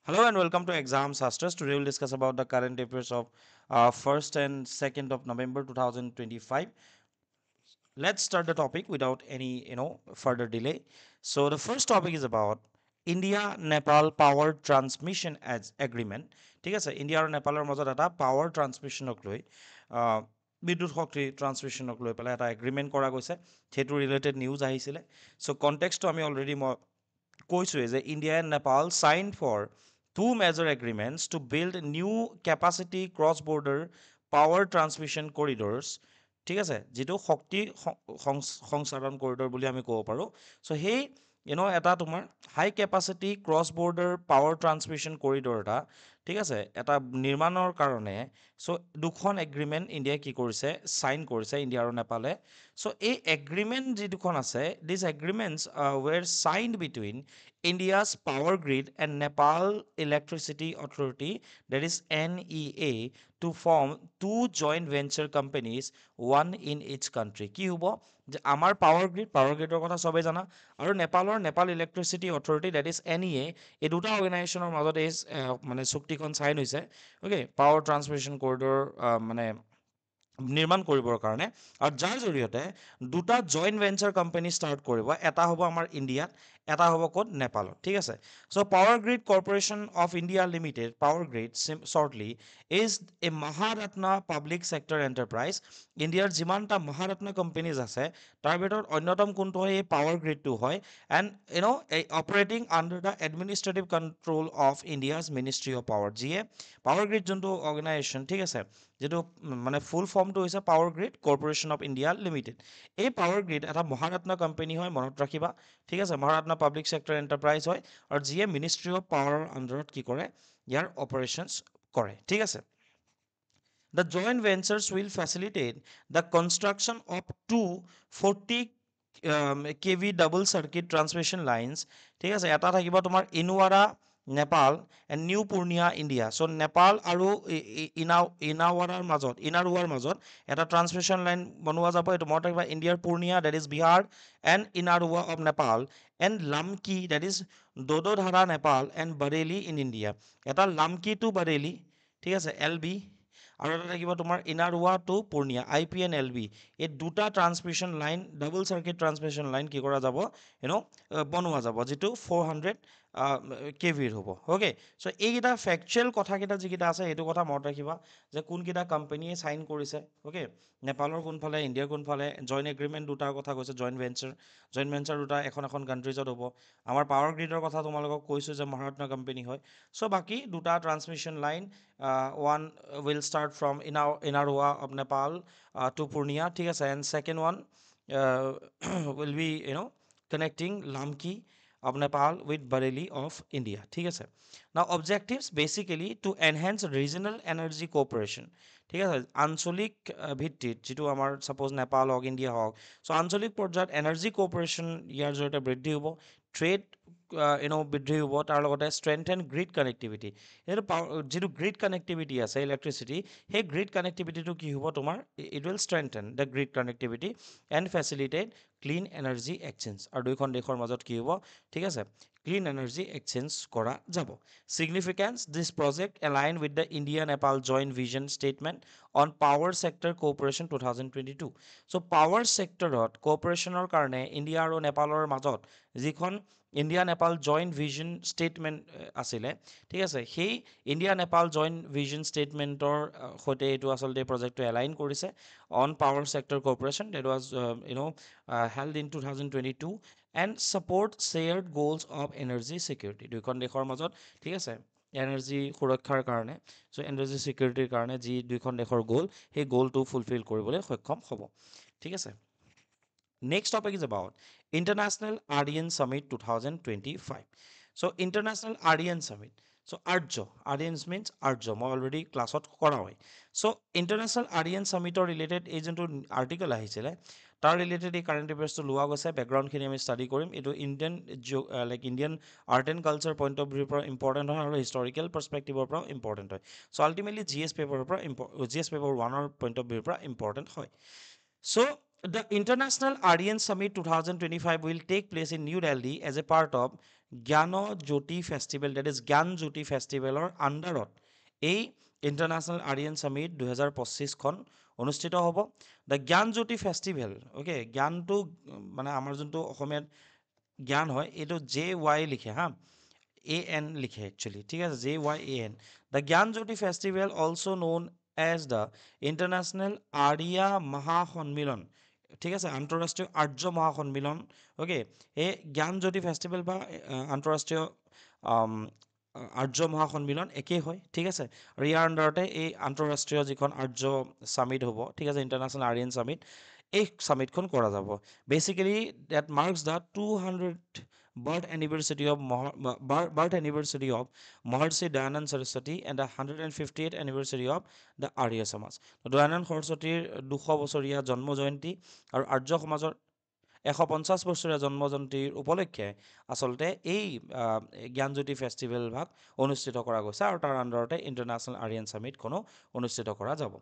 Hello and welcome to Exam Sastras. Today we'll discuss about the current affairs of 1st and 2nd of November 2025. Let's start the topic without any further delay. So the first topic is about India Nepal power transmission as agreement. ঠিক আছে India আৰু নেপালৰ মাজত এটা power ট্ৰান্সমিশ্যনক লৈ বিদ্যুৎ শক্তি ট্ৰান্সমিশ্যনক লৈ পেলাই এটা এগ্ৰিমেণ্ট কৰা গৈছে সেইটো ৰিলেটেড নিউজ আহিছিলে চ' কণ্টেক্সটো আমি অলৰেডি মই কৈছোৱে যে India and Nepal sign for two major agreements to build new capacity cross border power transmission corridors ঠিক আছে যিটো শক্তি সংচালন কৰিডৰ বুলি আমি ক'ব পাৰোঁ চ' সেই এটা তোমাৰ high capacity cross border power transmission corridor এটা ঠিক আছে এটা নিৰ্মাণৰ কাৰণে চ' দুখন এগ্ৰিমেণ্ট ইণ্ডিয়াই কি কৰিছে চাইন কৰিছে ইণ্ডিয়া আৰু নেপালে চ' এই এগ্ৰিমেণ্ট যি দুখন আছে দিছ এগ্ৰিমেণ্টছ ৱেৰ চাইনড between India's power grid and Nepal Electricity Authority, that is NEA, to form two joint venture companies, one in each country. কি হ'ব যে আমাৰ পাৱাৰ গ্ৰিডৰ কথা চবেই জানা আৰু Nepal electricity authority that is NEA এই দুটা অৰ্গেনাইজেশ্যনৰ মাজত এই মানে চুক্তিখন চাইন হৈছে অ'কে পাৱাৰ ট্ৰান্সমিশ্যন কৰিডৰ মানে নিৰ্মাণ কৰিবৰ কাৰণে আৰু যাৰ জৰিয়তে দুটা জইণ্ট ভেঞ্চাৰ কোম্পানী ষ্টাৰ্ট কৰিব এটা হ'ব আমাৰ ইণ্ডিয়াত এটা হ'ব ক'ত নেপালত ঠিক আছে so' power grid corporation of India limited power grid shortly is a Maharatna public sector enterprise ইণ্ডিয়াৰ যিমানটা মহাৰত্না কোম্পেনীজ আছে তাৰ ভিতৰত অন্যতম কোনটো হয় এই পাৱাৰ গ্ৰিডটো হয় and operating under the administrative control of India's ministry of power যিয়ে পাৱাৰ গ্ৰিড যোনটো অৰ্গেনাইজেশ্যন ঠিক আছে যেটো মানে ফুল ফৰ্মটো হৈছে power grid corporation of India limited এই পাৱাৰ গ্ৰিড এটা মহাৰত্ন কোম্পানী হয় মনত ৰাখিবা ঠিক আছে মহাৰত্ন পাব্লিক ছেক্টৰ এণ্টাৰপ্ৰাইজ হয় আৰু যিয়ে মিনিষ্ট্ৰী অফ পাৱাৰৰ আণ্ডাৰত কি কৰে ইয়াৰ অপাৰেশ্যনছ কৰে ঠিক আছে The joint ventures will facilitate the construction of two 40 kV double circuit transmission lines ঠিক আছে এটা থাকিব তোমাৰ ইনুৱাৰা Nepal and new Purnia India চ' নেপাল আৰু ইনাৰুৱাৰ মাজত এটা ট্ৰান্সমিশ্যন লাইন বনোৱা যাব এইটো মনত ৰাখিবা ইণ্ডিয়াৰ Purnia that is Bihar and Inaruwa of Nepal and Lamki that is Dododhara Nepal and Bareilly in India এটা লামকি টু বাৰেলি ঠিক আছে LB আৰু এটা থাকিব তোমাৰ ইনাৰুৱা টু পূৰ্ণিয়া IPNLB এই দুটা transmission line double circuit transmission line কি কৰা যাব বনোৱা যাব যিটো 400 কেভিৰ হ'ব অ'কে চ' এইকেইটা ফেকচুৱেল কথাকেইটা যিকেইটা আছে সেইটো কথা মনত ৰাখিবা যে কোনকেইটা কোম্পানীয়ে চাইন কৰিছে অ'কে নেপালৰ কোনফালে ইণ্ডিয়াৰ কোনফালে জইণ্ট এগ্ৰিমেণ্ট দুটাৰ কথা কৈছে জইণ্ট ভেঞ্চাৰ দুটা এখন কাণ্ট্ৰিজত হ'ব আমাৰ পাৱাৰ গ্ৰিডৰ কথা তোমালোকক কৈছোঁ যে মহাৰত্ন কোম্পানী হয় চ' বাকী দুটা transmission line one will start from Inarua of Nepal to Purnia ঠিক আছে and second one will be connecting Lamki of Nepal with Bareilly of India ঠিক আছে now objectives basically to enhance regional energy cooperation ঠিক আছে আঞ্চলিক ভিত্তিত যিটো আমাৰ ছাপ'জ নেপাল হওক ইণ্ডিয়া হওক চ' আঞ্চলিক পৰ্যায়ত এনাৰ্জি কৰ্পৰেশ্যন ইয়াৰ জৰিয়তে বৃদ্ধি হ'ব ট্ৰেড বৃদ্ধি হ'ব তাৰ লগতে ষ্ট্ৰেংথেন গ্ৰিড কানেক্টিভিটি এইটো যিটো গ্ৰিড কানেক্টিভিটি আছে ইলেক্ট্ৰিচিটি সেই গ্ৰিড কানেক্টিভিটিটো কি হ'ব তোমাৰ it will strengthen the grid connectivity and facilitate clean energy exchange আৰু দুয়োখন দেশৰ মাজত কি হ'ব ঠিক আছে ক্লিন এনাৰ্জি এক্সচেঞ্জ কৰা যাব significance this project align with the India Nepal joint vision statement on power sector cooperation 2022 so' power ছেক্টৰত কোঅপাৰেশ্যনৰ কাৰণে ইণ্ডিয়া আৰু নেপালৰ মাজত যিখন India Nepal joint vision statement আছিলে ঠিক আছে সেই ইণ্ডিয়া নেপাল জইণ্ট ভিজন ষ্টেটমেণ্টৰ সৈতে এইটো আচলতে প্ৰজেক্টটো এলাইন কৰিছে on power sector cooperation that was held in 2022 and support shared goals of energy security দুয়োখন দেশৰ মাজত ঠিক আছে এনাৰ্জি সুৰক্ষাৰ কাৰণে চ' এনাৰ্জি ছিকিউৰিটিৰ কাৰণে যি দুয়োখন দেশৰ গ'ল সেই গ'লটো ফুলফিল কৰিবলৈ সক্ষম হ'ব ঠিক আছে Next topic is about International ARIAN Summit 2025. So International ARIAN Summit. So ARIAN means Arjo. I already class out kora hoy. So International ARIAN Summit or related agent to article ahicile. Tar related current affairs to lua goise background khini ami study korim. It Indian like Indian art and culture point of view important or historical perspective or important hoy. So ultimately GS paper GS paper 1 or point of view important hoy. So the International ARIAN Summit 2025 will take place in New Delhi as a part of জ্ঞান Jyoti festival that is জ্ঞান জ্যোতি ফেষ্টিভেলৰ আণ্ডাৰত এই international Aryan summit 2025খন অনুষ্ঠিত হ'ব। The Gyan Jyoti festival, okay, জ্ঞানটো মানে আমাৰ যোনটো অসমীয়াত জ্ঞান হয় এইটো JY লিখে হা, AN লিখে একচুৱেলি, ঠিক আছে, JYAN। The Gyan Jyoti festival also' known as the international Arya Mahasammelan, ঠিক আছে, আন্তঃৰাষ্ট্ৰীয় আৰ্য মহাসন্মিলন, অ'কে। এই জ্ঞান জ্যোতি ফেষ্টিভেল বা আন্তঃৰাষ্ট্ৰীয় আৰ্য মহাসন্মিলন একেই হয়, ঠিক আছে। আৰু ইয়াৰ আণ্ডাৰতে এই আন্তঃৰাষ্ট্ৰীয় যিখন আৰ্য ছামিট হ'ব, ঠিক আছে, ইণ্টাৰনেশ্যনেল আৰিয়ান ছামিট, এই ছামিটখন কৰা যাব। Basically that marks the 200 birth anniversary of Maharshi Dayanand Saraswati and the 158th anniversary of the Arya Samaj. Dayanand সৰস্বতীৰ 200 বছৰীয়া জন্ম জয়ন্তী আৰু আৰ্য সমাজৰ 150 বছৰীয়া জন্ম জয়ন্তীৰ উপলক্ষে আচলতে এই জ্ঞানজ্যোতি ফেষ্টিভেল ভাগ অনুষ্ঠিত কৰা গৈছে আৰু তাৰ আণ্ডাৰতে ইণ্টাৰনেশ্যনেল আৰিয়ান ছামিটখনো অনুষ্ঠিত কৰা যাব,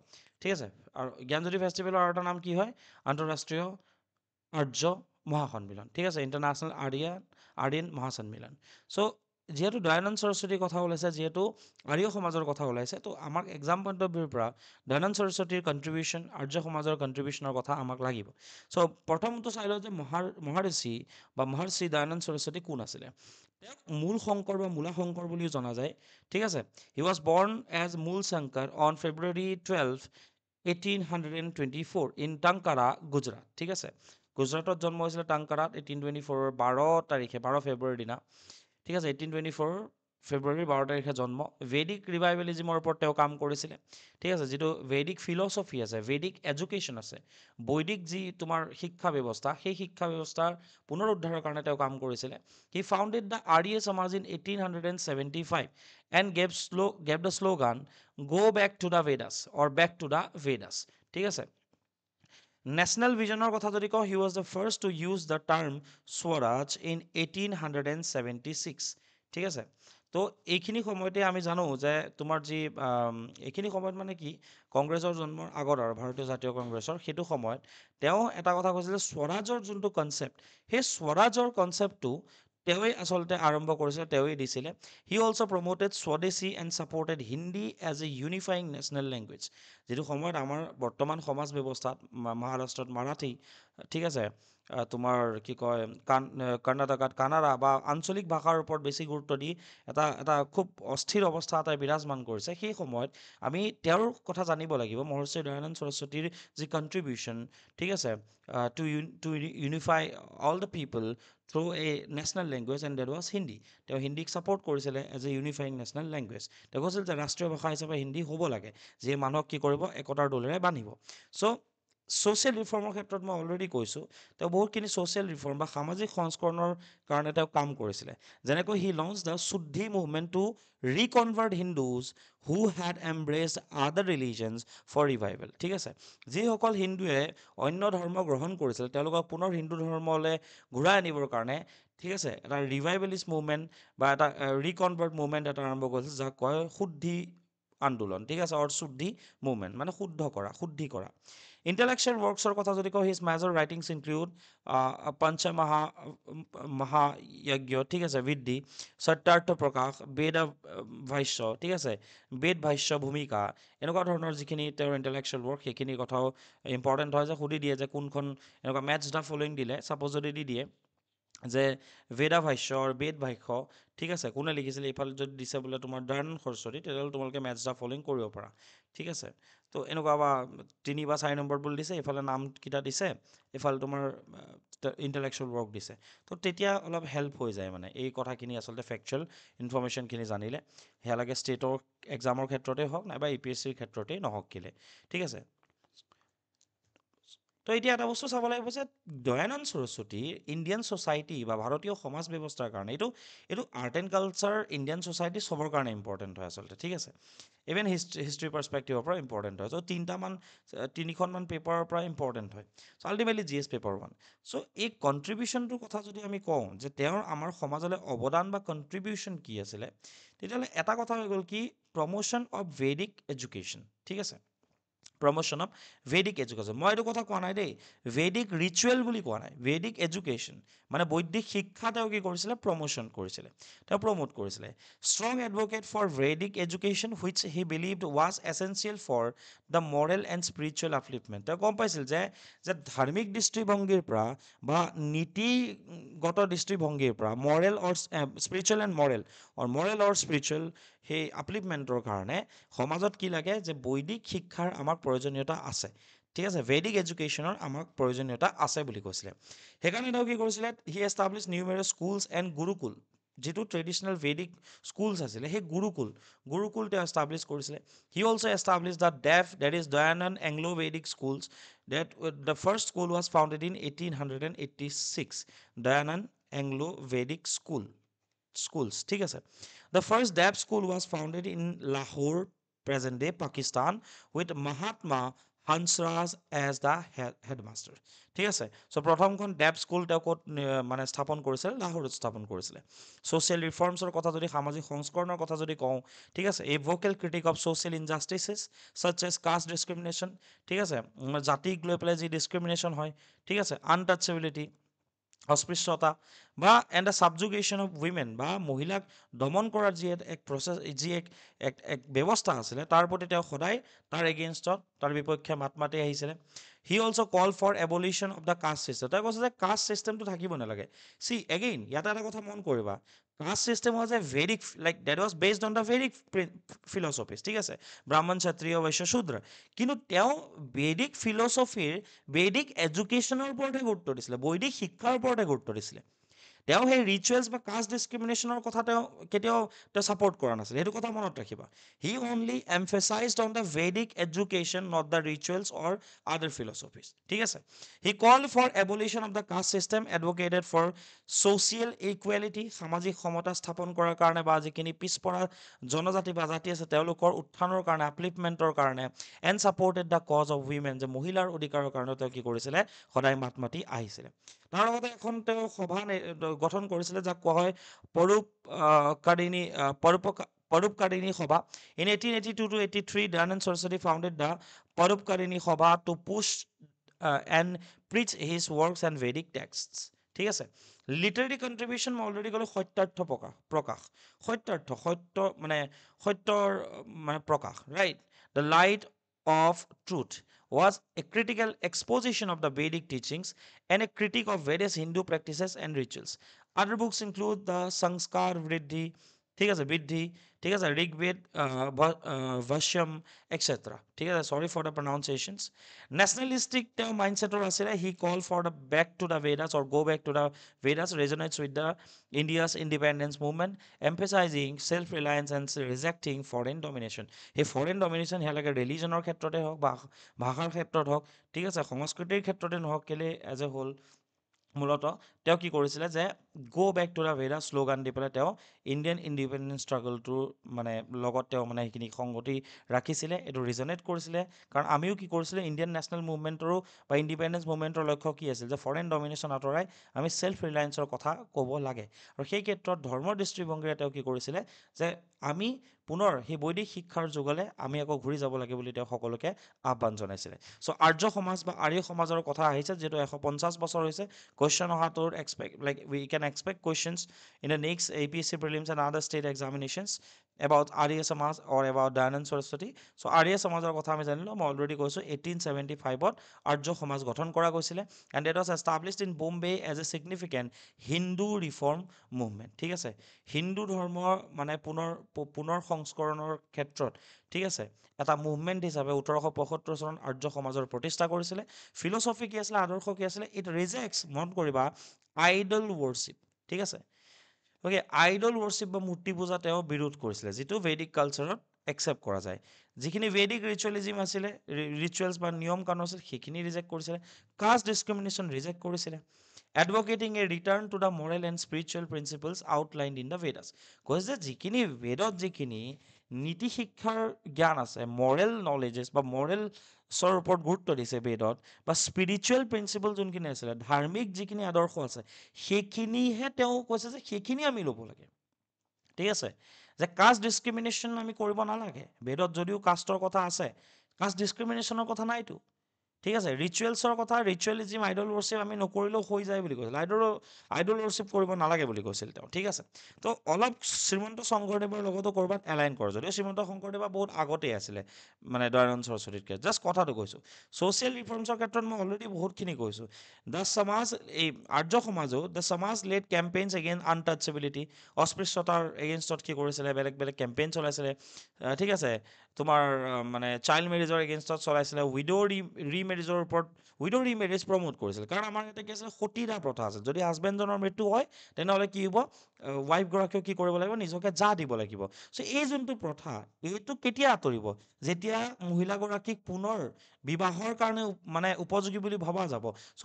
ঠিক আছে। আৰু জ্ঞানজ্যোতি ফেষ্টিভেলৰ আৰু এটা নাম কি হয়, আন্তঃৰাষ্ট্ৰীয় আৰ্য মহাসন্মিলন, ঠিক আছে, ইণ্টাৰনেশ্যনেল আৰিয়ান মহাসন্মিলন। চ' যিহেতু দয়ানন্দ সৰস্বতীৰ কথা ওলাইছে, যিহেতু আৰ্য সমাজৰ কথা ওলাইছে, তো আমাক এক্সাম পইণ্ট অফ ভিউৰ পৰা দয়ানন্দ সৰস্বতীৰ কণ্ট্ৰিবিউশ্যন, আৰ্য সমাজৰ কণ্ট্ৰিবিউশ্যনৰ কথা আমাক লাগিব। চ' প্ৰথমটো চাই লওঁ যে মহাৰ্ষি বা মহৰ্ষি দয়ানন্দ সৰস্বতী কোন আছিলে। তেওঁক মূল শংকৰ বা মূলা শংকৰ বুলিও জনা যায়, ঠিক আছে। He was born as Mool Shankar on February 12, 1824 in Tankara, Gujarat, ঠিক আছে। গুজৰাটত জন্ম হৈছিলে টাংকাৰাত 1824 12 ফেব্ৰুৱাৰীৰ দিনা, ঠিক আছে। 1824 ফেব্ৰুৱাৰীৰ 12 তাৰিখে জন্ম। ভেদিক ৰিভাইভেলিজিমৰ ওপৰত তেওঁ কাম কৰিছিলে, ঠিক আছে। যিটো ভেদিক ফিলচফি আছে, ভেদিক এডুকেশ্যন আছে, বৈদিক যি তোমাৰ শিক্ষা ব্যৱস্থা, সেই শিক্ষা ব্যৱস্থাৰ পুনৰুদ্ধাৰৰ কাৰণে তেওঁ কাম কৰিছিলে। হি founded the Arya Samaj in 1875 and gave the slogan go back to the Vedas or back to the Vedas, ঠিক আছে। নেশ্যনেল ভিজনৰ কথা যদি কওঁ, he was the first to use the term Swaraj in 1876, ঠিক আছে। তো এইখিনি সময়তে আমি জানো যে তোমাৰ যি এইখিনি সময়ত মানে কি, কংগ্ৰেছৰ জন্মৰ আগত আৰু ভাৰতীয় জাতীয় কংগ্ৰেছৰ সেইটো সময়ত তেওঁ এটা কথা কৈছিলে, স্বৰাজৰ যোনটো কনচেপ্ট, সেই স্বৰাজৰ কনচেপ্টটো তেওঁৱেই আচলতে আৰম্ভ কৰিছিলে, তেওঁৱেই দিছিলে। হি also' promoted swadeshi and supported Hindi as a unifying national language. যিটো সময়ত আমাৰ বৰ্তমান সমাজ ব্যৱস্থাত মহাৰাষ্ট্ৰত মাৰাঠী, ঠিক আছে, তোমাৰ কি কয় কৰ্ণাটকাত কানাড়া বা আঞ্চলিক ভাষাৰ ওপৰত বেছি গুৰুত্ব দি এটা এটা খুব অস্থিৰ অৱস্থা এটাই বিৰাজমান কৰিছে। সেই সময়ত আমি তেওঁৰ কথা জানিব লাগিব, মহৰ্ষি দয়ানন্দ সৰস্বতীৰ যি কণ্ট্ৰিবিউশ্যন, ঠিক আছে, to unify all the people through a national language and that was Hindi. তেওঁ হিন্দীক ছাপৰ্ট কৰিছিলে as a unifying national language. তেওঁ কৈছিল যে ৰাষ্ট্ৰীয় ভাষা হিচাপে হিন্দী হ'ব লাগে, যিয়ে মানুহক কি কৰিব, একতাৰ ডোলেৰে বান্ধিব। চ' ছ'চিয়েল ৰিফৰ্মৰ ক্ষেত্ৰত মই অলৰেডি কৈছোঁ, তেওঁ বহুতখিনি ছ'চিয়েল ৰিফৰ্ম বা সামাজিক সংস্কৰণৰ কাৰণে তেওঁ কাম কৰিছিলে। যেনেকৈ he launch the Shuddhi movement to reconvert Hindus who had embraced other religions for revival, ঠিক আছে। যিসকল হিন্দুৱে অন্য ধৰ্ম গ্ৰহণ কৰিছিল, তেওঁলোকক পুনৰ হিন্দু ধৰ্মলৈ ঘূৰাই আনিবৰ কাৰণে, ঠিক আছে, এটা ৰিভাইভেলিষ্ট মুভমেণ্ট বা এটা ৰিকনভাৰ্ট মুভমেণ্ট এটা আৰম্ভ কৰিছিল, যাক কয় শুদ্ধি আন্দোলন, ঠিক আছে, অৰ শুদ্ধি মুভমেণ্ট মানে শুদ্ধ কৰা, শুদ্ধি কৰা। ইণ্টেলেকচুৱেল ৱৰ্কছৰ কথা যদি কওঁ, হিজ মেজৰ ৰাইটিংছ ইনক্লুড মহাযজ্ঞ, ঠিক আছে, বৃদ্ধি, সত্যাৰ্থ প্ৰকাশ, বেদ ভাষ্য, ঠিক আছে, বেদ ভাষ্য ভূমিকা, এনেকুৱা ধৰণৰ যিখিনি তেওঁৰ ইণ্টেলেকচুৱেল ৱৰ্ক, সেইখিনিৰ কথাও ইম্পৰ্টেণ্ট হয় যে সুধি দিয়ে যে কোনখন, এনেকুৱা মেটছ দ্য ফলোয়িং দিলে, ছাপ'জ যদি দি দিয়ে যে বেদা ভাষ্য আৰু বেদ ভাষ্য, ঠিক আছে, কোনে লিখিছিলে, এইফালে যদি দিছে বোলে তোমাৰ দয়ানন্দ সৰস্বতী, তেতিয়াহ'লে তোমালোকে মেটছ দ্য ফলোয়িং কৰিব পাৰা, ঠিক আছে। তো এনেকুৱা বা 3 বা 4 নম্বৰ বুলি দিছে, এইফালে নামকেইটা দিছে, এইফালে তোমাৰ ইণ্টেলেকচুৱেল ৱৰ্ক দিছে। তো তেতিয়া অলপ হেল্প হৈ যায়, মানে এই কথাখিনি আচলতে ফেকচুৱেল ইনফৰ্মেশ্যনখিনি জানিলে, সেয়া লাগে ষ্টেটৰ এক্সামৰ ক্ষেত্ৰতেই হওক নাইবা APSCৰ ক্ষেত্ৰতেই নহওক কেলে, ঠিক আছে। তো এতিয়া এটা বস্তু চাব লাগিব যে দয়ানন্দ সৰস্বতীৰ ইণ্ডিয়ান ছ'চাইটি বা ভাৰতীয় সমাজ ব্যৱস্থাৰ কাৰণে এইটো art and culture Indian society চবৰ কাৰণে ইম্পৰ্টেণ্ট হয় আচলতে, ঠিক আছে। ইভেন হিষ্ট্ৰী পাৰ্চপেক্টিভৰ পৰা ইম্পৰ্টেণ্ট হয়। চ' তিনিখনমান পেপাৰৰ পৰা ইম্পৰ্টেণ্ট হয়। চ' আল্টিমেটলি GS পেপাৰ 1। চ' এই কণ্ট্ৰিবিউশ্যনটোৰ কথা যদি আমি কওঁ যে তেওঁৰ আমাৰ সমাজলৈ অৱদান বা কণ্ট্ৰিবিউশ্যন কি আছিলে, তেতিয়াহ'লে এটা কথা হৈ গ'ল কি, প্ৰমোশ্যন অফ ভেদিক এডুকেশ্যন, ঠিক আছে। promotion of Vedic education. মই এইটো কথা কোৱা নাই দেই, Vedic ritual বুলি কোৱা নাই, Vedic education মানে বৈদিক শিক্ষা তেওঁ কি কৰিছিলে, প্ৰমোশ্যন কৰিছিলে, তেওঁ প্ৰমোট কৰিছিলে। Strong advocate for Vedic education which he believed was essential for the moral and spiritual upliftment. তেওঁ গম পাইছিল যে ধাৰ্মিক দৃষ্টিভংগীৰ পৰা বা নীতিগত দৃষ্টিভংগীৰ পৰা moral or spiritual and moral or spiritual সেই আপলিফমেণ্টৰ কাৰণে সমাজত কি লাগে যে বৈদিক শিক্ষাৰ আমাক প্ৰয়োজনীয়তা আছে, ঠিক আছে, ভেদিক এডুকেশ্যনৰ আমাক প্ৰয়োজনীয়তা আছে বুলি কৈছিলে। সেইকাৰণে তেওঁ কি কৰিছিলে, হি এষ্টাব্লিছ নিউমেৰাছ স্কুলছ এণ্ড গুৰুকুল, যিটো ট্ৰেডিশ্যনেল ভেদিক স্কুলছ আছিলে সেই গুৰুকুল তেওঁ এষ্টাব্লিছ কৰিছিলে। He also' establish the that is Dayanand Anglo Vedic schools that the first school was founded in 1886, Dayanand Anglo-Vedic schools, ঠিক আছে। The first DAP school was founded in Lahore, present day Pakistan, with Mahatma Hansraj as the headmaster, ঠিক আছে। চ' প্ৰথমখন dep school তেওঁ ক'ত মানে স্থাপন কৰিছিলে, লাহোৰত স্থাপন কৰিছিলে। ছ'চিয়েল ৰিফৰ্মছৰ কথা যদি, সামাজিক সংস্কৰণৰ কথা যদি কওঁ, ঠিক আছে, এই vocal critic of social injustices such as caste discrimination, ঠিক আছে, জাতিক লৈ পেলাই যি ডিছক্ৰিমিনেশ্যন হয়, ঠিক আছে, আনটাচেবিলিটি, অস্পৃশ্যতা বা এণ্ড দ্য ছাবজুগেশ্যন অফ উইমেন বা মহিলাক দমন কৰাৰ যি এক প্ৰচেছ, যি এক ব্যৱস্থা আছিলে তাৰ প্ৰতি তেওঁ সদায় তাৰ এগেইনষ্টত, তাৰ বিপক্ষে মাত মাতি আহিছিলে। He also' call for abolition of the caste system, তেওঁ কৈছে যে কাষ্ট ছিষ্টেমটো থাকিব নালাগে। চি এগেইন ইয়াতে এটা কথা মন কৰিবা, caste system was a Vedic, like that was based on the Vedic philosophies, ঠিক আছে, ব্ৰাহ্মণ, ক্ষত্ৰিয়, বৈশ্য, শূদ্ৰ, কিন্তু তেওঁ বেদিক ফিলচফিৰ বেদিক এডুকেশ্যনৰ ওপৰতহে গুৰুত্ব দিছিলে, বৈদিক শিক্ষাৰ ওপৰতহে গুৰুত্ব দিছিলে। তেওঁ সেই ৰিচুৱেলছ বা কাষ্ট ডিছক্ৰিমিনেশ্যনৰ কথা তেওঁ কেতিয়াও ছাপৰ্ট কৰা নাছিলে, সেইটো কথা মনত ৰাখিবা। He only emphasised on the Vedic education, not the rituals or other philosophies, ঠিক আছে। He called for abolition of the caste system, advocated for social equality, সামাজিক সমতা স্থাপন কৰাৰ কাৰণে বা যিখিনি পিছপৰা জনজাতি বা জাতি আছে তেওঁলোকৰ উত্থানৰ কাৰণে, আপলিফমেণ্টৰ কাৰণে, and supported the cause of women, যে মহিলাৰ অধিকাৰৰ কাৰণে তেওঁ কি কৰিছিলে, সদায় মাত মাতি আহিছিলে। তাৰ লগতে এখন তেওঁ সভা গঠন কৰিছিলে যাক কোৱা হয় পৰোপকাৰিণী সভা। In 1882 to 83, Dayanand Saraswati founded the Parupkarini Sabha to push and preach his works and Vedic texts, ঠিক আছে। লিটাৰেৰী কণ্ট্ৰিবিউশ্যন মই অলৰেডি ক'লো, সত্যাৰ্থ প্ৰকাশ, সত্য মানে সত্যৰ মানে প্ৰকাশ, right. The light of truth was a critical exposition of the Vedic teachings and a critique of various Hindu practices and rituals. Other books include the Sanskar Vriddhi, ঠিক আছে, বৃদ্ধি, ঠিক আছে, ঋগ্বেদ, ভাষ্যম, এক্সেট্ৰা, ঠিক আছে, চৰি ফৰ দ্য প্ৰনাউন্সিয়েশ্যনছ। নেশ্যনেলিষ্টিক তেওঁ মাইণ্ডছেটৰ আছিলে। He call for the back to the Vedas or go' back to the Vedas, resonates with the India's independence movement, emphasising self reliance and rejecting foreign domination. সেই ফৰেইন ডমিনেশ্যন সেয়ালৈকে ৰিলিজনৰ ক্ষেত্ৰতে হওক বা ভাষাৰ ক্ষেত্ৰত হওক, ঠিক আছে, সংস্কৃতিৰ ক্ষেত্ৰতে নহওক কেলে এজ এ হোল, মূলত তেওঁ কি কৰিছিলে যে গ' বেক টু দ্য ভেদা শ্লোগান দি পেলাই তেওঁ ইণ্ডিয়ান ইণ্ডিপেণ্ডেঞ্চ ষ্ট্ৰাগলটোৰ মানে লগত তেওঁ মানে সেইখিনি সংগতি ৰাখিছিলে, এইটো ৰিজনেট কৰিছিলে। কাৰণ আমিও কি কৰিছিলে, ইণ্ডিয়ান নেশ্যনেল মুভমেণ্টৰো বা ইণ্ডিপেণ্ডেঞ্চ মুভমেণ্টৰ লক্ষ্য কি আছিল, যে ফৰেইন ডমিনেশ্যন আঁতৰাই আমি ছেল্ফ ৰিলায়েন্সৰ কথা ক'ব লাগে। আৰু সেই ক্ষেত্ৰত ধৰ্মৰ দৃষ্টিভংগীৰে তেওঁ কি কৰিছিলে, যে আমি পুনৰ সেই বৈদিক শিক্ষাৰ যুগলে আমি আকৌ ঘূৰি যাব লাগে বুলি তেওঁ সকলোকে আহ্বান জনাইছিলে। চ' আৰ্য সমাজ বা আৰ্য সমাজৰ কথা আহিছে, যিহেতু 150 বছৰ হৈছে, question অহাটোৰ we can expect questions in the next APSC prelims and other state examinations about Arya Samaj or about Dayanand Saraswati. So Arya Samajৰ কথা আমি জানিলো, মই অলৰেডি কৈছোঁ 1875ত আৰ্য সমাজ গঠন কৰা গৈছিলে, and it was established in Bombay as a significant Hindu reform movement, ঠিক আছে, হিন্দু ধৰ্মৰ মানে পুনৰ সংস্কৰণৰ ক্ষেত্ৰত, ঠিক আছে, এটা মুভমেণ্ট হিচাপে 1875 চনত আৰ্য সমাজৰ প্ৰতিষ্ঠা কৰিছিলে। ফিলচফি কি আছিলে, আদৰ্শ কি আছিলে, ইট ৰিজেক্টছ, মন কৰিবা, আইডল ৱৰ্শ্বিপ, ঠিক আছে, অ'কে, আইডল ৱৰ্শ্বিপ বা মূৰ্তি পূজা তেওঁ বিৰোধ কৰিছিলে, যিটো ভেদিক কালচাৰত একচেপ্ট কৰা যায়। যিখিনি ভেদিক ৰিচুৱেলিজিম আছিলে, ৰিচুৱেলছ বা নিয়ম কানুন আছিল, সেইখিনি ৰিজেক্ট কৰিছিলে। কাষ্ট ডিছক্ৰিমিনেশ্যন ৰিজেক্ট কৰিছিলে। Advocating a return to the moral and spiritual principles outlined in the Vedas, কৈছে যে যিখিনি বেদত যিখিনি নীতি শিক্ষাৰ জ্ঞান আছে, মৰেল নলেজেছ বা মৰেলছৰ ওপৰত গুৰুত্ব দিছে বেদত, বা স্পিৰিচুৱেল প্ৰিন্সিপল যোনখিনি আছিলে, ধাৰ্মিক যিখিনি আদৰ্শ আছে, সেইখিনিহে তেওঁ কৈছে যে সেইখিনি আমি ল'ব লাগে, ঠিক আছে, যে কাষ্ট ডিছক্ৰিমিনেশ্যন আমি কৰিব নালাগে। বেদত যদিও কাষ্টৰ কথা আছে, কাষ্ট ডিছক্ৰিমিনেশ্যনৰ কথা নাইতো। ঠিক আছে, ৰিচুৱেলছৰ কথা, ৰিচুৱেলিজিম, আইডল ৱৰ্শ্বিপ আমি নকৰিলেও হৈ যায় বুলি কৈছিল। আইডল ৱৰ্শ্বিপ কৰিব নালাগে বুলি কৈছিল তেওঁ। ঠিক আছে, তো অলপ শ্ৰীমন্ত শংকৰদেৱৰ লগতো ক'ৰবাত এলাইন কৰে, যদিও শ্ৰীমন্ত শংকৰদেৱা বহুত আগতেই আছিলে মানে দয়ানন্দ সৰস্বতীতকৈ। জাষ্ট কথাটো কৈছোঁ। ছ'চিয়েল ৰিফৰ্মছৰ ক্ষেত্ৰত মই অলৰেডি বহুতখিনি কৈছোঁ। দ্য সমাজ, এই আৰ্য সমাজো দ্য সমাজ লেড কেম্পেইনছ এগেইনষ্ট আনটাচেবিলিটি, অস্পৃশ্যতাৰ এগেইনষ্টত কি কৰিছিলে, বেলেগ বেলেগ কেম্পেইন চলাইছিলে। ঠিক আছে, তোমাৰ মানে চাইল্ড মেৰেজৰ এগেইনষ্টত চলাইছিলে, ৰিমেৰেজৰ ওপৰত, ৰিমেৰেজ প্ৰমোট কৰিছিল। কাৰণ আমাৰ ইয়াতে কি আছিলে, সতীদাহ প্ৰথা আছে। যদি হাজবেণ্ডজনৰ মৃত্যু হয় তেনেহ'লে কি হ'ব, ৱাইফগৰাকীও কি কৰিব লাগিব, নিজকে জা দিব লাগিব। চ' এই যোনটো প্ৰথা, এইটো কেতিয়া আঁতৰিব, যেতিয়া মহিলাগৰাকীক পুনৰ বিবাহৰ কাৰণে মানে উপযোগী বুলি ভবা যাব। চ'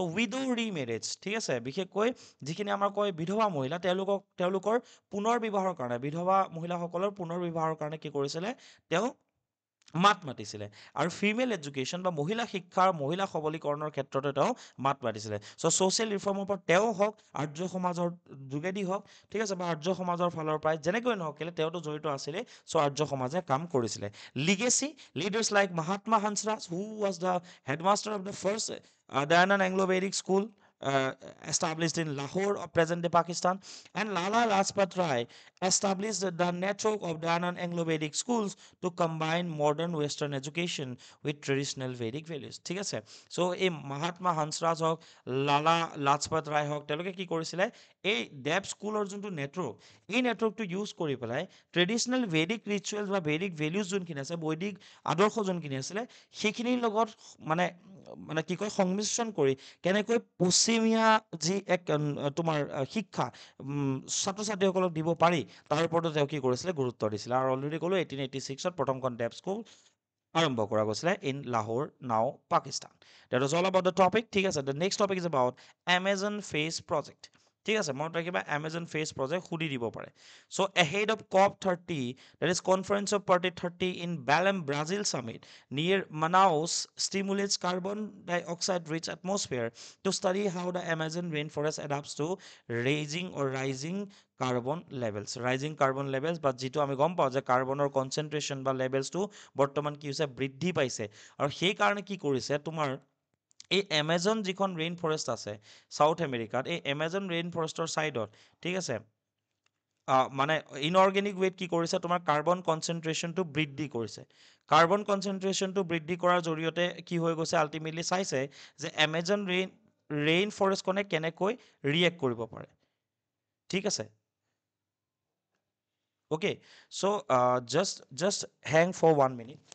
ৰিমেৰেজ, ঠিক আছে, বিশেষকৈ যিখিনি আমাৰ কয় বিধৱা মহিলা, তেওঁলোকৰ পুনৰ বিবাহৰ কাৰণে, বিধৱা মহিলাসকলৰ পুনৰ বিবাহৰ কাৰণে কি কৰিছিলে, তেওঁ মাত মাতিছিলে। আৰু ফিমেল এডুকেশ্যন বা মহিলা শিক্ষাৰ, মহিলা সবলীকৰণৰ ক্ষেত্ৰতে তেওঁ মাত মাতিছিলে। চ' ছ'চিয়েল ৰিফৰ্মৰ পৰা তেওঁ হওক, আৰ্য সমাজৰ যোগেদি হওক, ঠিক আছে, বা আৰ্য সমাজৰ ফালৰ পৰাই যেনেকৈ নহওক কেলে তেওঁতো জড়িত আছিলে। চ' আৰ্য সমাজে কাম কৰিছিলে। Legacy, leaders like Mahatma Hansraj, who was the headmaster of the first Dayanand Anglo-Vedic school uh, established in Lahore, present-day Pakistan, and Lala Lajpat Rai established the network of Dayanand Anglo-Vedic schools to combine modern Western education with traditional Vedic values. ঠিক আছে, চ' এই মহাত্মা হান্সৰাজ হওক, লালা লাজপত ৰায় হওক, তেওঁলোকে কি কৰিছিলে, এই dep স্কুলৰ যোনটো নেটৱৰ্ক, এই নেটৱৰ্কটো ইউজ কৰি পেলাই ট্ৰেডিশ্যনেল ভেদিক ৰিচুৱেলছ বা ভেদিক ভেলিউজ যোনখিনি আছে, বৈদিক আদৰ্শ যোনখিনি আছিলে, সেইখিনিৰ লগত মানে মানে কি কয়, সংমিশ্ৰণ কৰি কেনেকৈ পশ্চিমীয়া যি এক তোমাৰ শিক্ষা ছাত্ৰ ছাত্ৰীসকলক দিব পাৰি, তাৰ ওপৰতো তেওঁ কি কৰিছিলে, গুৰুত্ব দিছিলে। আৰু অলৰেডি ক'লো 1886ত প্ৰথমখন ডেপ স্কুল আৰম্ভ কৰা গৈছিলে in Lahore, now Pakistan. That is all about the topic. ঠিক আছে, the next topic is about Amazon face project. ঠিক আছে, মনত ৰাখিবা এমেজন ফেচ প্ৰজেক্ট সুধি দিব পাৰে। So' ahead of COP30, that is Conference of Party 30 in Belém, Brazil summit near Manaus stimulates carbon dioxide rich atmosphere to study how the Amazon rainforest adapts to rising carbon levels, বা যিটো আমি গম পাওঁ যে কাৰ্বনৰ concentration বা লেভেলছটো বৰ্তমান কি হৈছে, বৃদ্ধি পাইছে। আৰু সেইকাৰণে কি কৰিছে, তোমাৰ এই এমেজন যিখন ৰেইন ফৰেষ্ট আছে চাউথ আমেৰিকাত, এই এমেজন ৰেইন ফৰেষ্টৰ ছাইডত, ঠিক আছে, মানে ইনঅৰ্গেনিক ৱেত কি কৰিছে, তোমাৰ কাৰ্বন কনচেনট্ৰেশ্যনটো বৃদ্ধি কৰিছে। কাৰ্বন কনচেনট্ৰেশ্যনটো বৃদ্ধি কৰাৰ জৰিয়তে কি হৈ গৈছে, আল্টিমেটলি চাইছে যে এমেজন ৰেইন ফৰেষ্টখনে কেনেকৈ ৰিয়েক্ট কৰিব পাৰে। ঠিক আছে, okay, so just hang for 1 minute.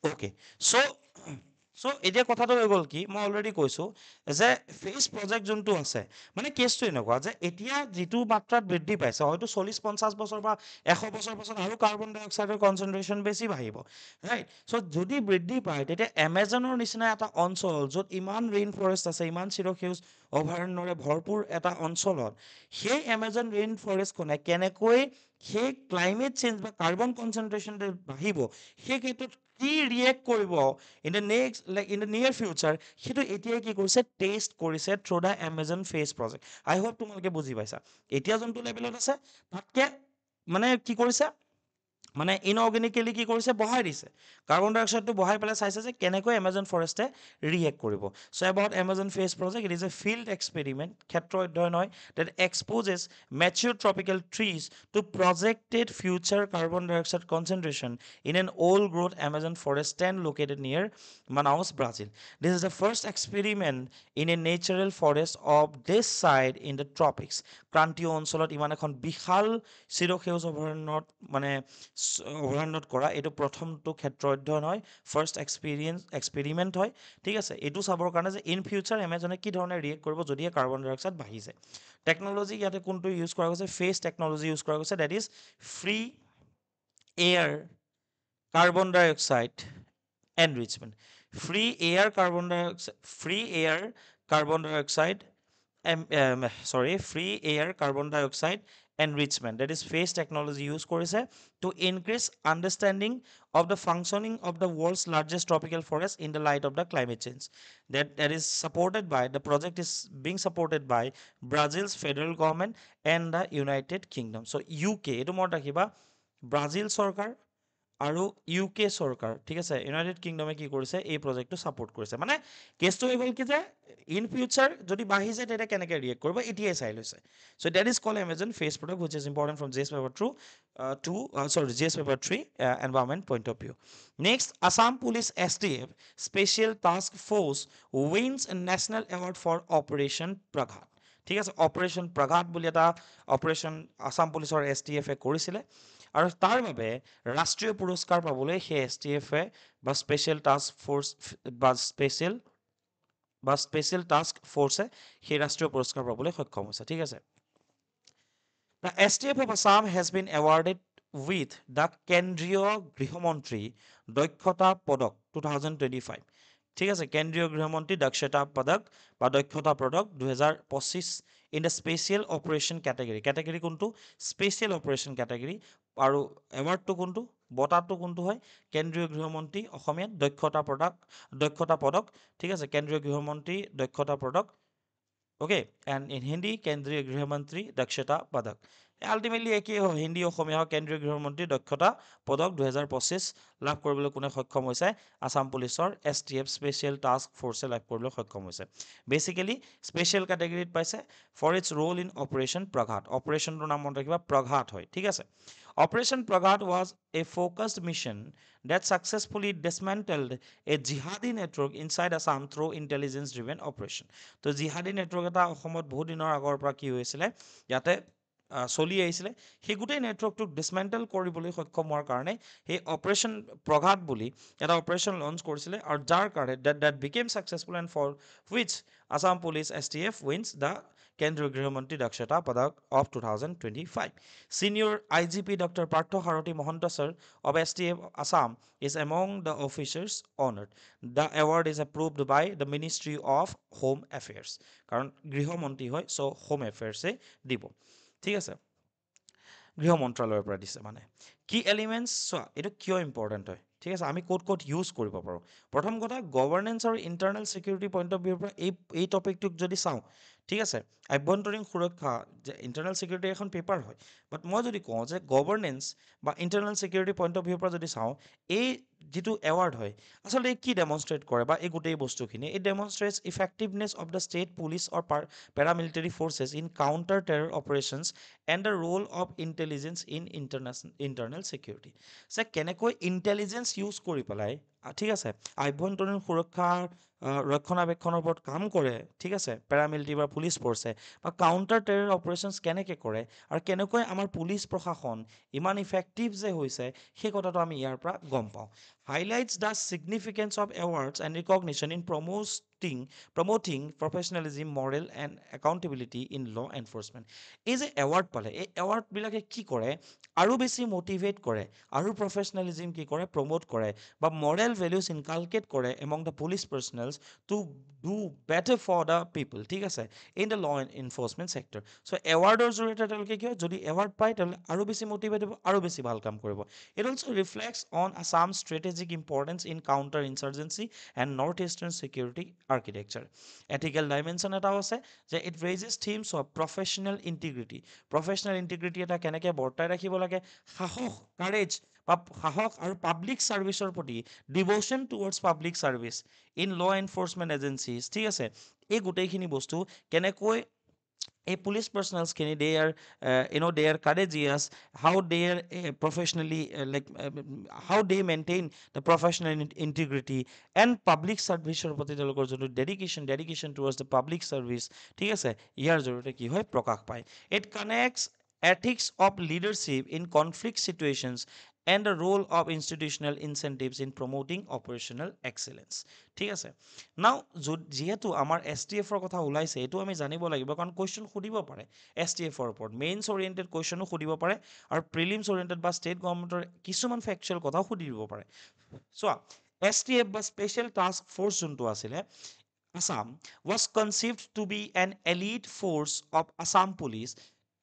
Okay, so এতিয়া কথাটো হৈ গ'ল কি, মই অলৰেডি কৈছোঁ যে ফেচ প্ৰজেক্ট যোনটো আছে, মানে কেছটো এনেকুৱা যে এতিয়া যিটো মাত্ৰাত বৃদ্ধি পাইছে, হয়তো 40-50 বছৰ বা 100 বছৰ পাছত আৰু কাৰ্বন ডাই অক্সাইডৰ কনচেনট্ৰেশ্যন বেছি বাঢ়িব, ৰাইট। চ' যদি বৃদ্ধি পায়, তেতিয়া এমেজনৰ নিচিনা এটা অঞ্চল য'ত ইমান ৰেইন ফৰেষ্ট আছে, ইমান চিৰসেউজ অভয়াৰণ্যৰে ভৰপূৰ এটা অঞ্চলত, সেই এমেজন ৰেইন ফৰেষ্টখনে কেনেকৈ সেই ক্লাইমেট চেঞ্জ বা কাৰ্বন কনচেনট্ৰেশ্যন বাঢ়িব, সেই ক্ষেত্ৰত কি ৰিয়েক্ট কৰিব ইন দ্য নিয়াৰ ফিউচাৰ, সেইটো এতিয়াই কি কৰিছে, টেষ্ট কৰিছে through the Amazon face project. I hope তোমালোকে বুজি পাইছা। এতিয়া যোনটো লেভেলত আছে তাতকে মানে কি কৰিছে, মানে ইনঅৰ্গেনিকেলি কি কৰিছে, বঢ়াই দিছে। কাৰ্বন ডাই অক্সাইডটো বঢ়াই পেলাই চাইছে যে কেনেকৈ এমেজন ফৰেষ্টে ৰিয়েক্ট কৰিব। So' about Amazon face project, it is a field experiment, ক্ষেত্ৰ অধ্যয়ন হয়, that exposes mature tropical trees to projected future carbon dioxide concentration in an old growth Amazon forest stand located near Manaus, Brazil. This is the first experiment in a natural forest of this side in the tropics. ক্ৰান্তীয় অঞ্চলত ইমান এখন বিশাল চিৰসেউজ অভয়াৰণ্যত মানে অভয়াৰণ্যত কৰা এইটো প্ৰথমটো ক্ষেত্ৰ অধ্যয়ন হয়, ফাৰ্ষ্ট এক্সপেৰিমেণ্ট হয়। ঠিক আছে, এইটো চাবৰ কাৰণে যে ইন ফিউচাৰ এমেজনে কি ধৰণে ৰিয়েক্ট কৰিব যদিহে কাৰ্বন ডাই অক্সাইড বাঢ়িছে। টেকন'লজি ইয়াতে কোনটো ইউজ কৰা গৈছে, ফেচ টেকন'লজি ইউজ কৰা গৈছে, that is free air carbon dioxide enrichment. Free air carbon dioxide, free air carbon dioxide, free air carbon dioxide enrichment, that is face technology use কৰিছে to increase understanding of the functioning of the world's largest tropical forest in the light of the climate change. That is supported by, the project is being supported by Brazil's federal government and the United Kingdom. So UK এইটো মনত ৰাখিবা, Brazil চৰকাৰ আৰু UK চৰকাৰ, ঠিক আছে, United কিংডমে কি কৰিছে, এই প্ৰজেক্টটো ছাপোৰ্ট কৰিছে। মানে কেছটো হৈ গ'ল কি যে ইন ফিউচাৰ যদি বাঢ়ি যায় তেতিয়া কেনেকৈ ৰিয়েক্ট কৰিব এতিয়াই চাই লৈছে। So' that is call Amazon FACE product which is important from GS paper GS paper 3 environment point of view. Next, Assam police STF special task force wins national award for operation Praghat. ঠিক আছে, operation প্ৰঘাত বুলি এটা operation Assam পুলিচৰ STF কৰিছিলে, আৰু তাৰ বাবে ৰাষ্ট্ৰীয় পুৰস্কাৰ পাবলৈ সেই STF বা স্পেচিয়েল টাস্ক ফ'ৰ্চ বা স্পেচিয়েল টাস্ক ফ'ৰ্চে সেই ৰাষ্ট্ৰীয় পুৰস্কাৰ পাবলৈ সক্ষম হৈছে। ঠিক আছে, the STF of Assam has been awarded with the কেন্দ্ৰীয় গৃহমন্ত্ৰী দক্ষতা পদক 2025। ঠিক আছে, কেন্দ্ৰীয় গৃহমন্ত্ৰী দক্ষতা পদক বা দক্ষতা পদক 2025 in the special operation category কোনটো, স্পেচিয়েল অপাৰেশ্যন কেটেগৰী, আৰু এৱাৰ্ডটো কোনটো, বঁটাটো কোনটো হয়, কেন্দ্ৰীয় গৃহমন্ত্ৰী, অসমীয়াত দক্ষতা পদক। ঠিক আছে, কেন্দ্ৰীয় গৃহমন্ত্ৰী দক্ষতা পদক, ওকে, এণ্ড ইন হিন্দী কেন্দ্ৰীয় গৃহমন্ত্ৰী দক্ষতা পদক। আল্টিমেটলি একেই হয়, হিন্দী অসমীয়া হওক, কেন্দ্ৰীয় গৃহমন্ত্ৰী দক্ষতা পদক 2025 লাভ কৰিবলৈ কোনে সক্ষম হৈছে, আছাম পুলিচৰ STF স্পেচিয়েল টাস্ক ফ'ৰ্চে লাভ কৰিবলৈ সক্ষম হৈছে। বেচিকেলি স্পেচিয়েল কেটেগৰীত পাইছে for its role in operation Praghat. অপাৰেশ্যনটোৰ নাম মনত ৰাখিবা, প্ৰঘাত হয়। ঠিক আছে, operation Praghat was a focused mission that successfully dismantled a jihadi network inside Assam through intelligence driven operation. তো জিহাদী নেটৱৰ্ক এটা অসমত বহুত দিনৰ আগৰ পৰা কি হৈছিলে, ইয়াতে চলি আহিছিলে, সেই গোটেই নেটৱৰ্কটোক ডিছমেণ্টেল কৰিবলৈ সক্ষম হোৱাৰ কাৰণে সেই অপাৰেশ্যন প্ৰঘাত বুলি এটা অপাৰেশ্যন লঞ্চ কৰিছিলে, আৰু যাৰ কাৰণে that became successful and for which Assam Police STF wins the কেন্দ্ৰীয় গৃহমন্ত্ৰী দক্ষতা পদক of 2025. Senior IGP Dr. Partho Harati Mohanta sir of STF Assam is among the officers honored. The award is approved by the Ministry of Home Affairs. কাৰণ গৃহমন্ত্ৰী হয়, চ' home এফেয়াৰ্ছে দিব। ঠিক আছে, গৃহ মন্ত্ৰালয়ৰ পৰা দিছে। মানে কি এলিমেণ্টছ চোৱা, এইটো কিয় ইম্পৰ্টেণ্ট হয়। ঠিক আছে, আমি ক'ত ক'ত ইউজ কৰিব পাৰোঁ। প্ৰথম কথা, গভৰ্নেন্স আৰু ইণ্টাৰনেল ছিকিউৰিটি পইণ্ট অফ ভিউৰ পৰা এই টপিকটোক যদি চাওঁ, ঠিক আছে, আভ্যন্তৰীণ সুৰক্ষা, যে ইণ্টাৰনেল ছিকিউৰিটি এখন পেপাৰ হয়, বাট মই যদি কওঁ যে গভৰ্নেন্স বা ইণ্টাৰনেল ছিকিউৰিটি পইণ্ট অফ ভিউৰ পৰা যদি চাওঁ, এই যিটো এৱাৰ্ড হয় আচলতে কি ডেমনষ্ট্ৰেট কৰে, বা এই গোটেই বস্তুখিনি এই demonstrates effectiveness of the state police or paramilitary forces in counter-terror operations and the role of intelligence in internal security. যে কেনেকৈ ইণ্টেলিজেঞ্চ ইউজ কৰি পেলাই, ঠিক আছে, আভ্যন্তৰীণ সুৰক্ষাৰ ৰক্ষণাবেক্ষণৰ ওপৰত কাম কৰে, ঠিক আছে, পেৰামিলিটাৰী বা পুলিচ ফ'ৰ্চে, বা কাউণ্টাৰ টেৰৰ অপাৰেশ্যনছ কেনেকৈ কৰে, আৰু কেনেকৈ আমাৰ পুলিচ প্ৰশাসন ইমান ইফেক্টিভ যে হৈছে, সেই কথাটো আমি ইয়াৰ পৰা গম পাওঁ। Highlights the significance of awards and recognition in promoting professionalism, moral and accountability in law enforcement. এই যে এৱাৰ্ড পালে, এই এৱাৰ্ডবিলাকে কি কৰে, আৰু বেছি মটিভেট কৰে, আৰু প্ৰফেচনেলিজিম কি কৰে, প্ৰমোট কৰে, বা মৰেল ভেলিউজ ইনকালকেট কৰে among the police personnels to do better for the people. ঠিক আছে, in the law enforcement sector. So' এৱাৰ্ডৰ জৰিয়তে তেওঁলোকে কি হয়, যদি এৱাৰ্ড পায় তেওঁলোকে আৰু বেছি মটিভেট হ'ব, আৰু বেছি ভাল কাম কৰিব। It also reflects on Assam's strategic importance in counter-insurgency and northeastern security architecture. Ethical dimension এটাও আছে, যে it raises themes of professional integrity. Professional integrity এটা কেনেকৈ বৰ্তাই ৰাখিব লাগে, সাহস, কাৰেজ, বা সাহস আৰু পাব্লিক ছাৰ্ভিচৰ প্ৰতি devotion towards public service in law enforcement agencies. ঠিক আছে, এই গোটেইখিনি বস্তু কেনেকৈ এই পুলিচ পাৰ্চনেলছখিনি they are courageous, how they are professionally how they maintain the professional integrity and public serviceৰ প্ৰতি তেওঁলোকৰ যোনটো dedication towards the public service, ঠিক আছে, ইয়াৰ জৰিয়তে কি হয়, প্ৰকাশ পায়। It connects ethics of leadership in conflict situations and the role of institutional incentives in promoting operational excellence. ঠিক আছে, নাও যিহেতু আমাৰ STFৰ কথা ওলাইছে, এইটো আমি জানিব লাগিব, কাৰণ কুৱেশ্যন সুধিব পাৰে STFৰ ওপৰত, মেইনছ অৰিয়েণ্টেড কুৱেশ্যনো সুধিব পাৰে, আৰু প্ৰিলিমছ অৰিয়েণ্টেড বা ষ্টেট গভৰ্ণমেণ্টৰ কিছুমান ফেকচুৱেল কথাও সুধি দিব পাৰে। চোৱা, STF বা স্পেচিয়েল টাস্ক ফ'ৰ্চ যোনটো আছিলে, Assam was conceived to be an elite force of Assam police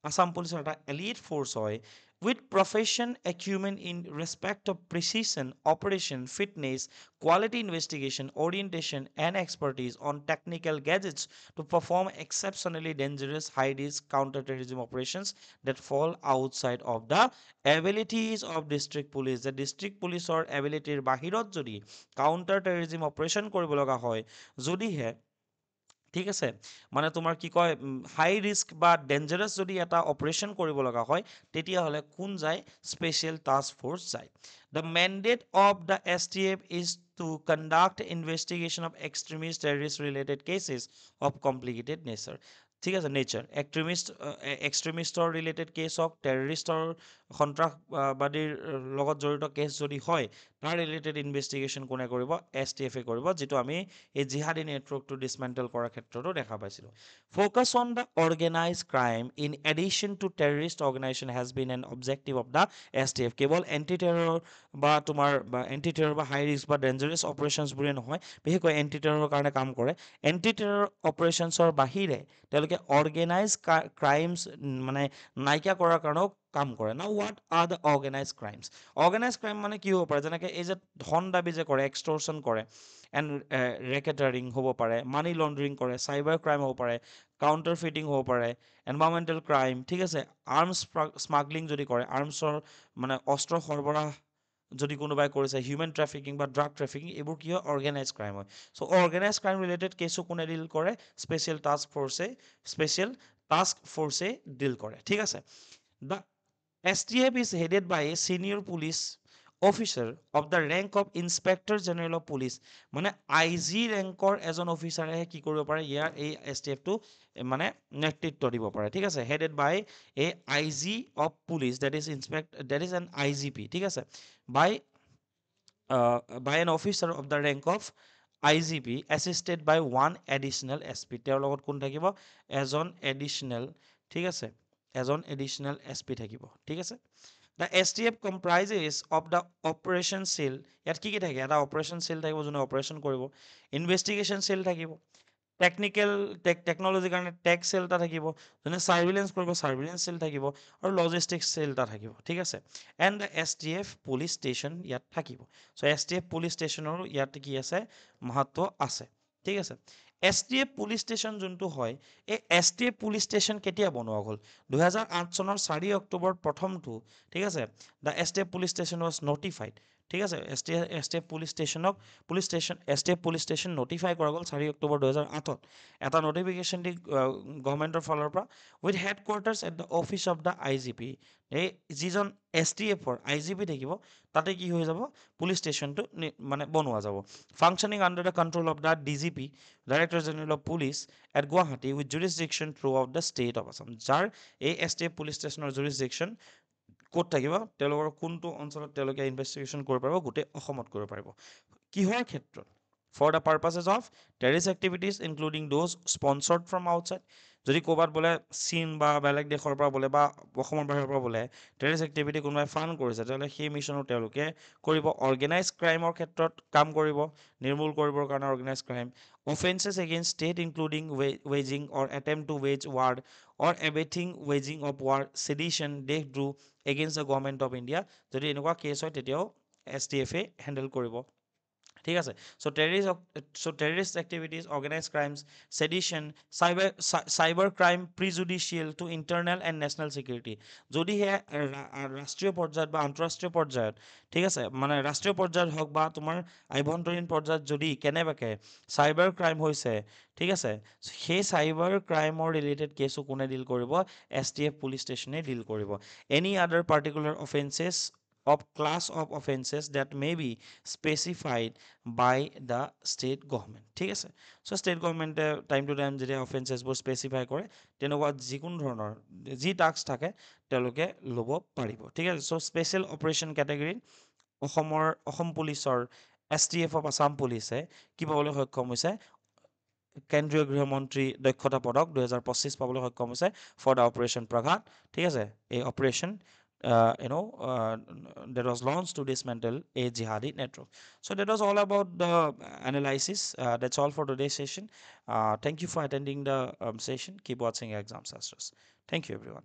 Assam Police এটা elite force হয় with profession acumen in respect of precision, operation, fitness, quality investigation, orientation, and expertise on technical gadgets to perform exceptionally dangerous high-risk counter-terrorism operations that fall outside of the abilities of district police. The district policeৰ abilityৰ বাহিৰত যদি counter-terrorism operation কৰিব লগা হয় যদিহে ঠিক আছে মানে তোমাৰ কি কয় হাই ৰিস্ক বা ডেঞ্জাৰাছ যদি এটা অপাৰেশ্যন কৰিব লগা হয় তেতিয়াহ'লে কোন যায় স্পেচিয়েল টাস্ক ফ'ৰ্চ যায় the mandate of the S T F is to conduct investigation of extremist terrorist related cases of complicated nature ঠিক আছে নেচাৰ এক্সট্ৰিমিষ্টৰ ৰিলেটেড কেছ হওক টেৰৰিষ্টৰ সন্ত্ৰাসবাদীৰ লগত জড়িত কেছ যদি হয় তাৰ ৰিলেটেড ইনভেষ্টিগেশ্যন কোনে কৰিব এছ টি এফে কৰিব যিটো আমি এই জিহাদী নেটৱৰ্কটো ডিছমেণ্টেল কৰাৰ ক্ষেত্ৰতো দেখা পাইছিলোঁ focus on the organise crime in addition to terrorist organisation has been an objective of the S T F কেৱল এণ্টি টেৰৰ বা তোমাৰ এণ্টি টেৰৰ বা হাই ৰিস্ক বা ডেঞ্জাৰাছ অপাৰেশ্যনছবোৰে নহয় বিশেষকৈ এণ্টি টেৰৰৰ কাৰণে কাম কৰে এণ্টি টেৰৰ অপাৰেশ্যনছৰ বাহিৰে তেওঁলোকে অৰ্গেনাইজ ক্ৰাইমছ মানে নাইকিয়া কৰাৰ কাৰণেও কাম কৰে না what are the organise crimes organise crime মানে কি হ'ব পাৰে যেনেকৈ এই যে ধন দাবী যে কৰে এক্সটৰ্চন কৰে এণ্ড ৰেকেটাৰিং হ'ব পাৰে মানি লণ্ড্ৰিং কৰে চাইবাৰ ক্ৰাইম হ'ব পাৰে কাউণ্টাৰ ফিটিং হ'ব পাৰে এনভাইৰমেণ্টেল ক্ৰাইম ঠিক আছে আৰ্মছ স্মাগলিং যদি কৰে আৰ্মছৰ মানে অস্ত্ৰ সৰবৰাহ যদি কোনোবাই কৰিছে হিউমেন ট্ৰেফিকিং বা ড্ৰাগ ট্ৰেফিকিং এইবোৰ কি হয় অৰ্গেনাইজ ক্ৰাইম হয় চ' অৰ্গেনাইজ ক্ৰাইম ৰিলেটেড কেছো কোনে ডিল কৰে স্পেচিয়েল টাস্ক ফ'ৰ্চে ডিল কৰে ঠিক আছে the STF is headed by a senior police officer of the rank of Inspector General of Police মানে IG ৰেংকৰ এজন অফিচাৰেহে কি কৰিব পাৰে ইয়াৰ এই STFটো মানে নেতৃত্ব দিব পাৰে ঠিক আছে headed by a IG of Police that is an IGP ঠিক আছে by by an officer of the rank of IGP assisted by one additional SP তেওঁৰ লগত কোন থাকিব এজন এডিশ্যনেল ঠিক আছে এজন এডিশ্যনেল SP থাকিব ঠিক আছে the STF comprises of the operation cell ইয়াত কি কি থাকে এটা অপাৰেশ্যন চেল থাকিব যোনে অপাৰেশ্যন কৰিব ইনভেষ্টিগেশ্যন চেল থাকিব টেকন'লজিৰ কাৰণে টেক চেল এটা থাকিব যোনে চাৰ্ভিলেঞ্চ কৰিব চাৰ্ভিলেঞ্চ চেল থাকিব আৰু লজিষ্টিক্স চেল এটা থাকিব ঠিক আছে and the STF police station ইয়াত থাকিব চ' STF পুলিচ ষ্টেচনৰো ইয়াত কি আছে মাহাত্ব আছে ঠিক আছে STF পুলিচ ষ্টেচন যোনটো হয় এই STF পুলিচ ষ্টেচন কেতিয়া বনোৱা হ'ল 2008 চনৰ 4 অক্টোবৰত প্ৰথমটো ঠিক আছে the STF police station was notified ঠিক আছে STF police police station notify কৰা গ'ল 4 অক্টোবৰ 2008ত এটা নটিফিকেশ্যন দি গভৰ্ণমেণ্টৰ ফালৰ পৰা with headquarters at the office of the IGP এই যিজন STFৰ IGP থাকিব তাতে কি হৈ যাব পুলিচ ষ্টেচনটো মানে বনোৱা যাব functioning under the control of the DGP director general of police at Guwahati with jurisdiction throughout the state of Assam যাৰ এই STF পুলিচ ষ্টেচনৰ জুৰিছডিকশ্যন ক'ত থাকিব তেওঁলোকৰ কোনটো অঞ্চলত তেওঁলোকে ইনভেষ্টিগেশ্যন কৰিব পাৰিব গোটেই অসমত কৰিব পাৰিব কিহৰ ক্ষেত্ৰত for the purposes of terrorist activities including those sponsored from outside যদি ক'ৰবাত বোলে চীন বা বেলেগ দেশৰ পৰা বোলে বা অসমৰ বাহিৰৰ পৰা বোলে টেৰিষ্ট এক্টিভিটি কোনোবাই ফাণ্ড কৰিছে তেতিয়াহ'লে সেই মিছনো তেওঁলোকে কৰিব অৰ্গেনাইজ ক্ৰাইমৰ ক্ষেত্ৰত কাম কৰিব নিৰ্মূল কৰিবৰ কাৰণে organise crime offences against state including ৱেজিং or attempt two ways war or এবেথিং ৱেজিং of war ছেডিশ্যন দেশদ্ৰোহ against the government of India যদি এনেকুৱা কেছ হয় তেতিয়াও STFে হেণ্ডেল কৰিব ঠিক আছে terrorist activities organise crimes sedition cyber crime prejudicial to internal and national security যদিহে ৰাষ্ট্ৰীয় পৰ্যায়ত বা আন্তঃৰাষ্ট্ৰীয় পৰ্যায়ত ঠিক আছে মানে ৰাষ্ট্ৰীয় পৰ্যায়ত হওক বা তোমাৰ আভ্যন্তৰীণ পৰ্যায়ত যদি কেনেবাকৈ চাইবাৰ ক্ৰাইম হৈছে ঠিক আছে সেই চাইবাৰ ক্ৰাইমৰ ৰিলেটেড কেছো কোনে ডিল কৰিব STF পুলিচ ষ্টেচনে ডিল কৰিব any other particular offences of class of offenses that may be specified by the state government ঠিক আছে চ' ষ্টেট গভৰ্ণমেণ্টে টাইম টু টাইম যেতিয়া অফেন্সেছবোৰ স্পেচিফাই কৰে তেনেকুৱা যিকোনো ধৰণৰ যি টাস্ক থাকে তেওঁলোকে ল'ব পাৰিব ঠিক আছে চ' স্পেচিয়েল অপাৰেশ্যন কেটেগৰীত অসম পুলিচৰ STF অফ আছাম পুলিচে কি পাবলৈ সক্ষম হৈছে কেন্দ্ৰীয় গৃহমন্ত্ৰী দক্ষতা পদক 2025 পাবলৈ সক্ষম হৈছে ফৰ দ্য অপাৰেশ্যন প্ৰঘাত ঠিক আছে এই operation that was launched to dismantle a jihadi network. So that was all about the analysis. That's all for today's session. Thank you for attending the session. Keep watching Exam Sastras. Thank you, everyone.